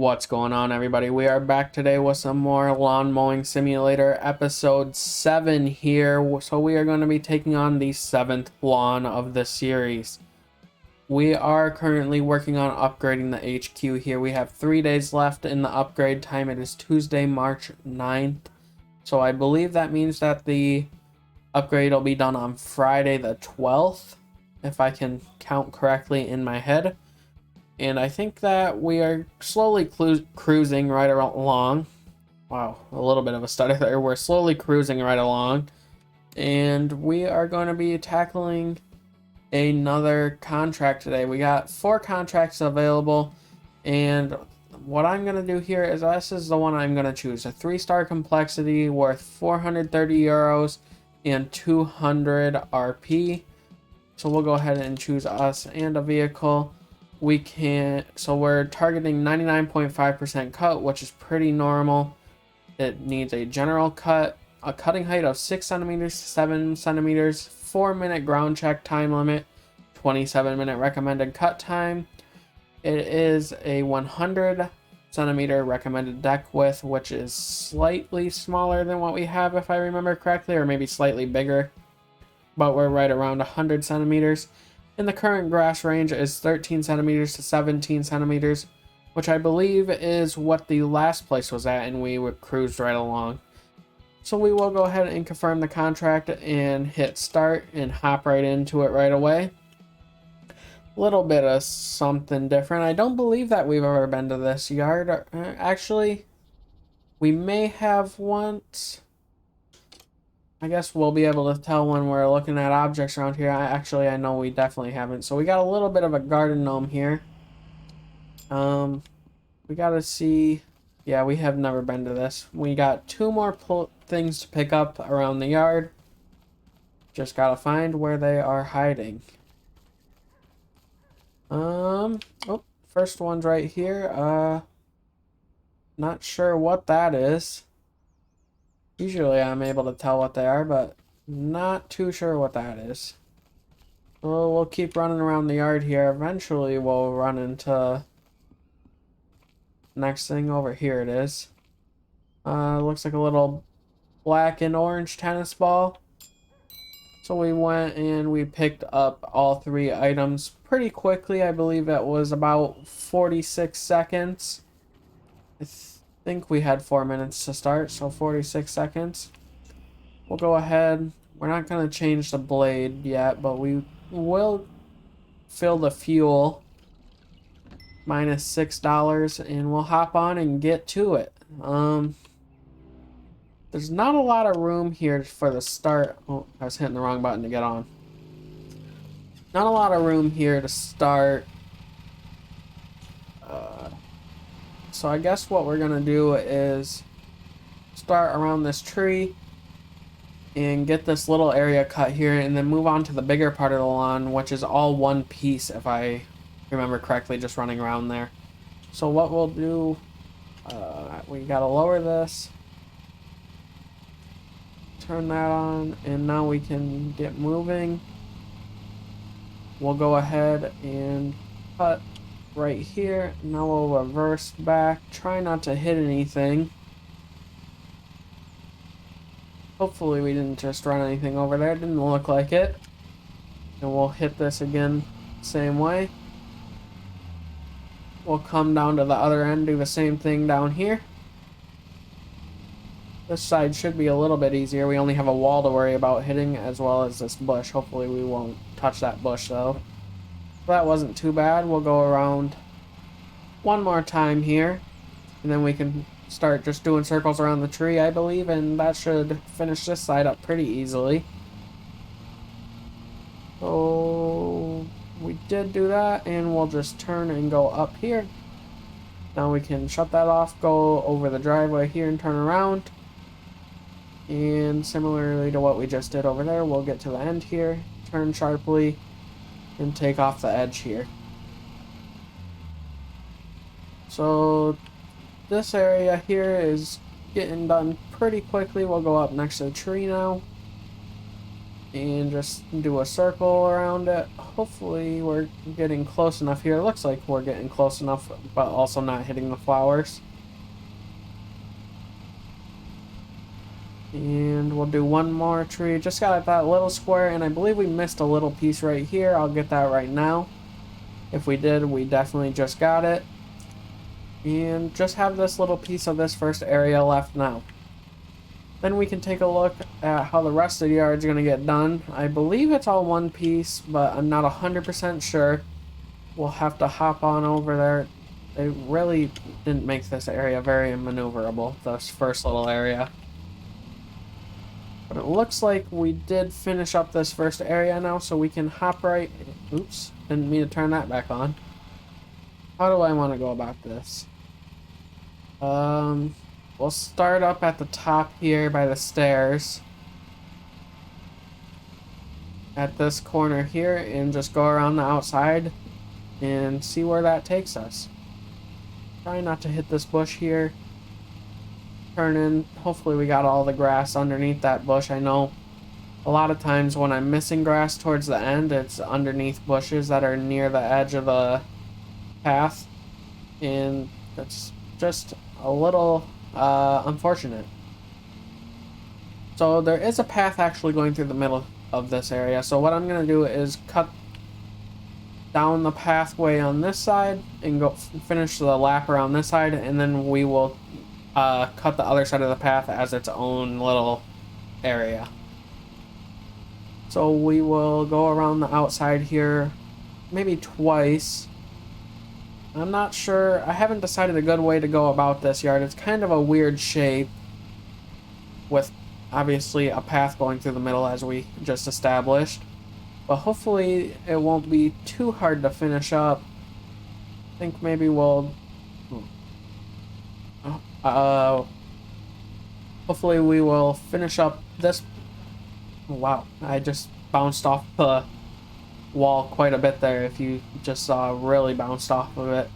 What's going on, everybody? We are back today with some more Lawn Mowing Simulator episode 7 here. So we are going to be taking on the 7th lawn of the series. We are currently working on upgrading the HQ here. We have 3 days left in the upgrade time. It is Tuesday, March 9th. So I believe that means that the upgrade will be done on Friday the 12th, if I can count correctly in my head. And I think that we are slowly cruising right along. Wow, a little bit of a stutter there. We're slowly cruising right along. And we are going to be tackling another contract today. We got 4 contracts available. And what I'm going to do here is this is the one I'm going to choose. A 3-star complexity worth 430 euros and 200 RP. So we'll go ahead and choose us and a vehicle. So we're targeting 99.5% cut, which is pretty normal. It needs a general cut, a cutting height of 6 centimeters to 7 centimeters, 4-minute ground check time limit, 27-minute recommended cut time. It is a 100 centimeter recommended deck width, which is slightly smaller than what we have, if I remember correctly, or maybe slightly bigger, but we're right around 100 centimeters. And the current grass range is 13 centimeters to 17 centimeters, which I believe is what the last place was at, and we cruised right along. So we will go ahead and confirm the contract and hit start and hop right into it right away. Little bit of something different. I don't believe that we've ever been to this yard. Actually, we may have once. I guess we'll be able to tell when we're looking at objects around here. I know we definitely haven't. So we got a little bit of a garden gnome here. We gotta see. Yeah, we have never been to this. We got 2 more things to pick up around the yard. Just gotta find where they are hiding. Oh, first one's right here. Not sure what that is. Usually I'm able to tell what they are, but not too sure what that is. Well, we'll keep running around the yard here. Eventually we'll run into next thing. Over here it is. Looks like a little black and orange tennis ball. So we went and we picked up all 3 items pretty quickly. I believe it was about 46 seconds. I think we had 4 minutes to start, so 46 seconds. We'll go ahead. We're not going to change the blade yet, but we will fill the fuel. Minus $6, and we'll hop on and get to it. There's not a lot of room here for the start. Oh, I was hitting the wrong button to get on. Not a lot of room here to start. So I guess what we're gonna do is start around this tree and get this little area cut here, and then move on to the bigger part of the lawn, which is all one piece, if I remember correctly, just running around there. So what we'll do, we gotta lower this, turn that on, and now we can get moving. We'll go ahead and cut right here. Now we'll reverse back. Try not to hit anything. Hopefully we didn't just run anything over there. Didn't look like it. And we'll hit this again same way. We'll come down to the other end, do the same thing down here. This side should be a little bit easier. We only have a wall to worry about hitting, as well as this bush. Hopefully we won't touch that bush though. That wasn't too bad. We'll go around one more time here, and then we can start just doing circles around the tree, I believe, and that should finish this side up pretty easily. So we did do that, and we'll just turn and go up here. Now we can shut that off, go over the driveway here and turn around. And similarly to what we just did over there, we'll get to the end here, turn sharply, and take off the edge here. So this area here is getting done pretty quickly. We'll go up next to the tree now. and just do a circle around it. Hopefully we're getting close enough here. It looks like we're getting close enough, but also not hitting the flowers. And we'll do one more tree. Just got that little square, and I believe we missed a little piece right here. I'll get that right now. If we did, we definitely just got it. And just have this little piece of this first area left now. Then we can take a look at how the rest of the yard is going to get done. I believe it's all one piece, but I'm not 100% sure. We'll have to hop on over there. They really didn't make this area very maneuverable, this first little area. But it looks like we did finish up this first area now, so we can hop right... Oops, didn't mean to turn that back on. How do I want to go about this? We'll start up at the top here by the stairs. At this corner here, and just go around the outside and see where that takes us. Try not to hit this bush here. Turn in. Hopefully we got all the grass underneath that bush. I know a lot of times when I'm missing grass towards the end, it's underneath bushes that are near the edge of the path, and that's just a little unfortunate. So there is a path actually going through the middle of this area, so what I'm going to do is cut down the pathway on this side and go finish the lap around this side, and then we will cut the other side of the path as its own little area. So we will go around the outside here maybe twice. I'm not sure. I haven't decided a good way to go about this yard. It's kind of a weird shape with obviously a path going through the middle as we just established. But hopefully it won't be too hard to finish up. I think maybe we'll... hopefully we will finish up this... Wow, I just bounced off the wall quite a bit there. If you just saw, really bounced off of it.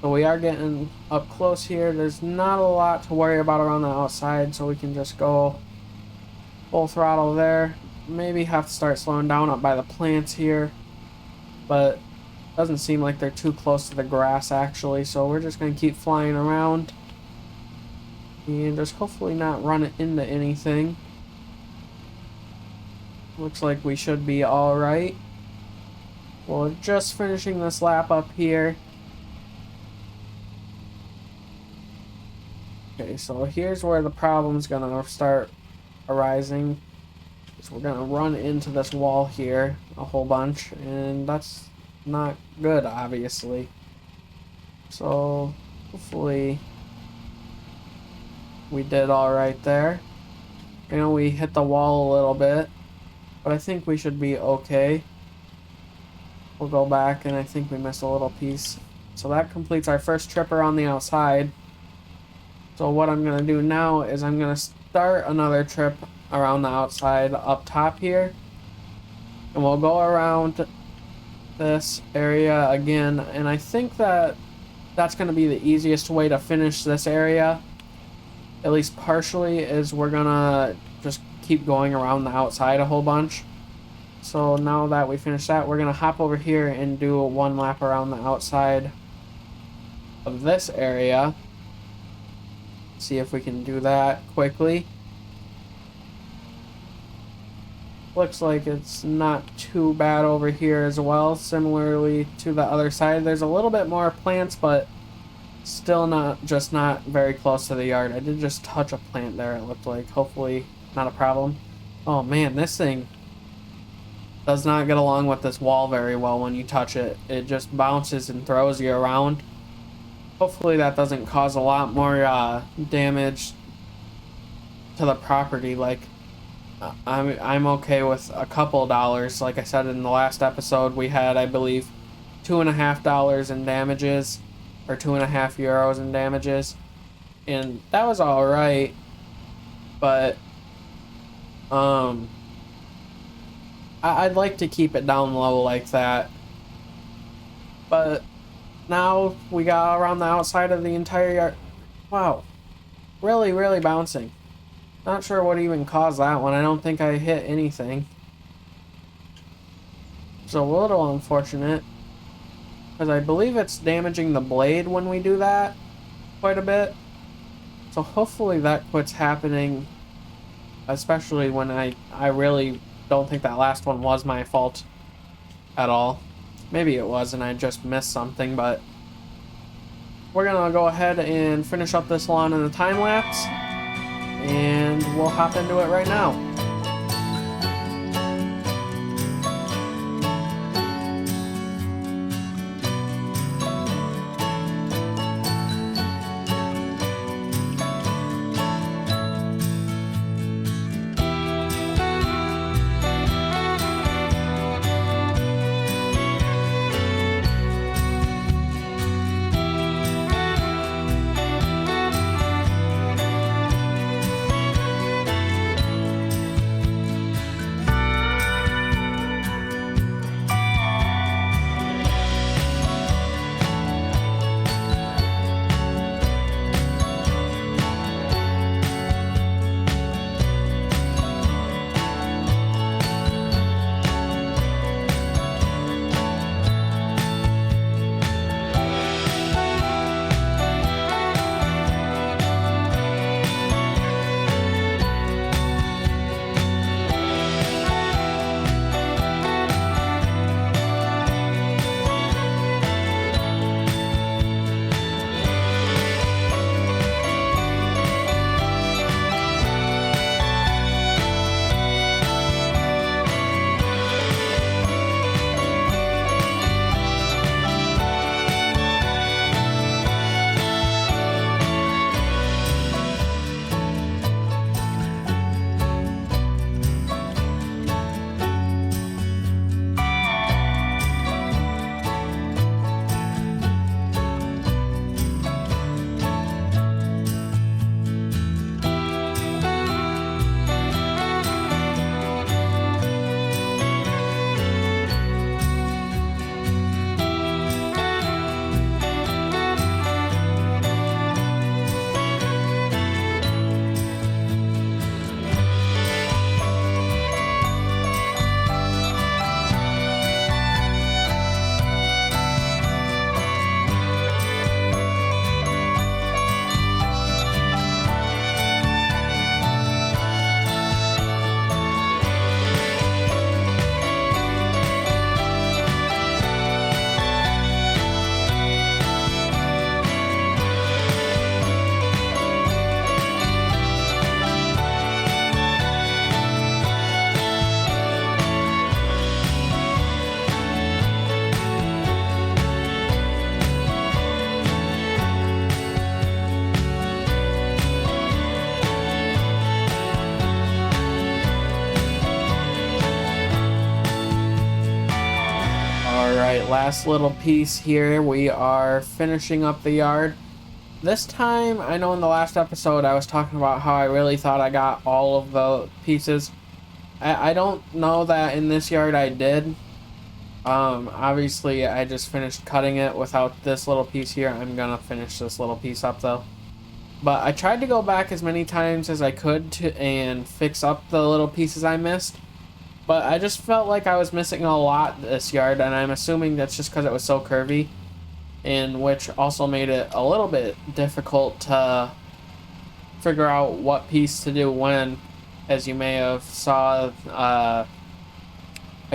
So we are getting up close here. There's not a lot to worry about around the outside, so we can just go full throttle there. Maybe have to start slowing down up by the plants here, but doesn't seem like they're too close to the grass actually, so we're just going to keep flying around and just hopefully not run into anything. Looks like we should be alright. Well, just finishing this lap up here. Okay, so here's where the problem's gonna start arising. So we're gonna run into this wall here a whole bunch, and that's not good, obviously. So hopefully we did alright there. You know, we hit the wall a little bit, but I think we should be okay. We'll go back, and I think we missed a little piece. So that completes our first trip around the outside. So what I'm going to do now is I'm going to start another trip around the outside up top here. And we'll go around this area again. And I think that that's going to be the easiest way to finish this area, at least partially, is we're going to just keep going around the outside a whole bunch. So now that we finished that, we're going to hop over here and do one lap around the outside of this area. See if we can do that quickly. Looks like it's not too bad over here as well. Similarly to the other side, there's a little bit more plants, but still not very close to the yard. I did just touch a plant there, it looked like. Hopefully not a problem. Oh man, this thing does not get along with this wall very well when you touch it. It just bounces and throws you around. Hopefully that doesn't cause a lot more damage to the property. Like, I'm okay with a couple dollars. Like I said in the last episode, we had, I believe, $2.50 in damages, or €2.50 in damages, and that was all right. But I'd like to keep it down low like that. But now we got around the outside of the entire yard. Wow, really bouncing. Not sure what even caused that one. I don't think I hit anything. It's a little unfortunate, because I believe it's damaging the blade when we do that quite a bit. So hopefully that quits happening, especially when I really don't think that last one was my fault at all. Maybe it was and I just missed something, but we're gonna go ahead and finish up this lawn in the time lapse, and we'll hop into it right now. Alright, last little piece here. We are finishing up the yard. This time, I know in the last episode I was talking about how I really thought I got all of the pieces. I don't know that in this yard I did. Obviously I just finished cutting it without this little piece here. I'm gonna finish this little piece up though. But I tried to go back as many times as I could and fix up the little pieces I missed. But I just felt like I was missing a lot this yard, and I'm assuming that's just because it was so curvy, and which also made it a little bit difficult to figure out what piece to do when. As you may have saw, I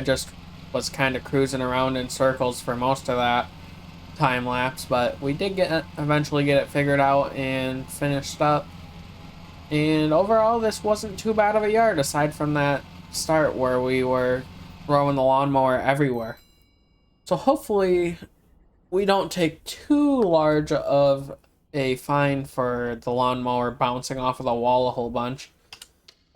just was kind of cruising around in circles for most of that time lapse, but we did eventually get it figured out and finished up. And overall, this wasn't too bad of a yard, aside from that start where we were throwing the lawnmower everywhere. So hopefully we don't take too large of a fine for the lawnmower bouncing off of the wall a whole bunch,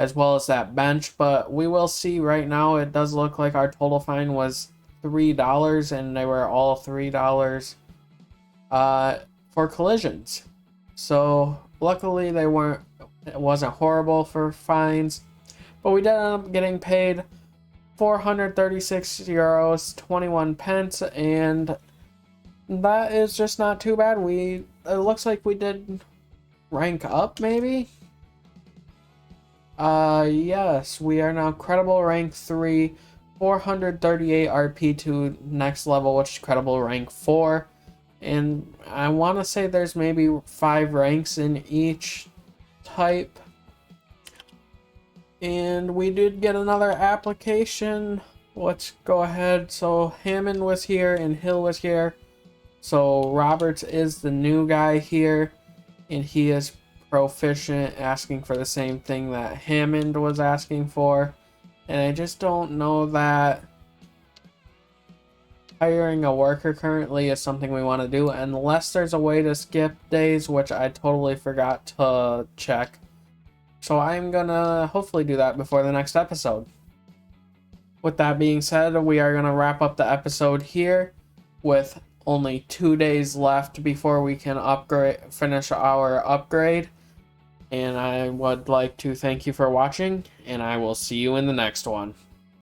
as well as that bench, but we will see. Right now it does look like our total fine was $3, and they were all $3 for collisions. So luckily it wasn't horrible for fines. But we did end up getting paid 436 euros 21 pence, and that is just not too bad. It looks like we did rank up, maybe. Yes, we are now credible rank 3, 438 RP to next level, which is credible rank 4. And I want to say there's maybe 5 ranks in each type. And we did get another application. Let's go ahead. So Hammond was here and Hill was here. So Roberts is the new guy here, and he is proficient, asking for the same thing that Hammond was asking for. And I just don't know that hiring a worker currently is something we want to do, unless there's a way to skip days, which I totally forgot to check. So I'm gonna hopefully do that before the next episode. With that being said, we are gonna wrap up the episode here with only 2 days left before we can finish our upgrade. And I would like to thank you for watching, and I will see you in the next one.